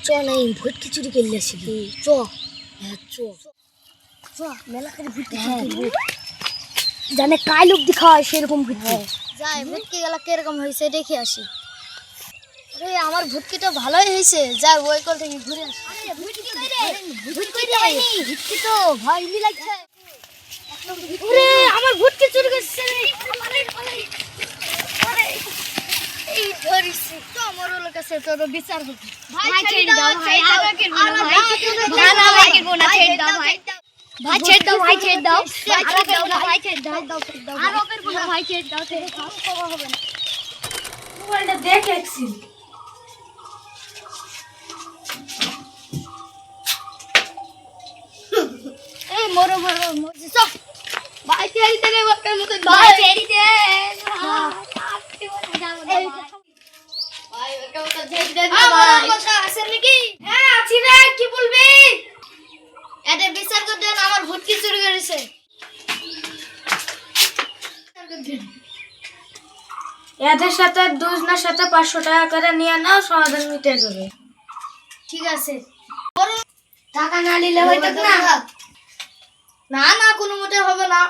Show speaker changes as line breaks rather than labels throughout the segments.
চ নাই ভুটকি চুরি করলে আসি চ চ চ মেলা করে ভুটকি জানে কাই লোক দেখা হয় সেরকম ভুটকি যাই ভুটকি গেলা কিরকম হয়েছে দেখে আসি। আরে আমার ভুটকিটা ভালোই হয়েছে, যাই ওই কল থেকে ঘুরে আসি। আরে ভুটকি কই রে? ভুটকি হয়নি, ভুটকি তো ভয় লাগছে। ওরে আমার ভুটকি চুরি করছে রে। আরে এই ধরিছি তো আমার কাছে তো বিচার হবে। ভাই ছেড়ে দাও ভাই, টাকা কিনবো না ভাই। না না ভাই কিনবো না, ছেড়ে দাও ভাই। ভাই ছেড়ে দাও, ভাই ছেড়ে দাও, ভাই ছেড়ে দাও না, ভাই ছেড়ে দাও। আর ওপের বলো ভাই ছেড়ে দাও, ছেড়ে দাও, খাওয়া হবে না। মোবাইলটা দেখে একছি। এই মরো মরো মরছি চল। ভাই ছেড়ে দে ওপের মতো, ভাই ছেড়ে দে। আটকে বলে যাবো না ভাই। ভাই ওকে মতো ছেড়ে দে ভাই। কথা আছে নাকি? হ্যাঁ আছি রে, কি বলবি? এতে বিচার করে দেন, আমার ভুটকি চুরি করেছে। এদের সাথে দুজনের সাথে 500 টাকা করে নিয়ে নাও, সমাধান মিটে যাবে। ঠিক আছে। টাকা না নিলে হইতো না। না না কোনো মতে হবে না।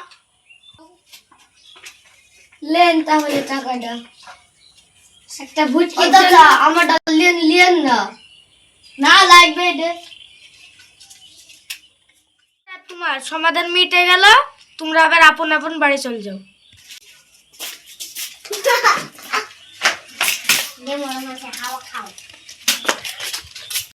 লেন তাহলে টাকাটা। একটা ভুটকি দাদা আমারটা লেন না। না লাগবে দে। তোমার সমাধান মিটে গেল, তোমরা আবার আপন আপন বাড়ি চলে যাও। খাও খাও।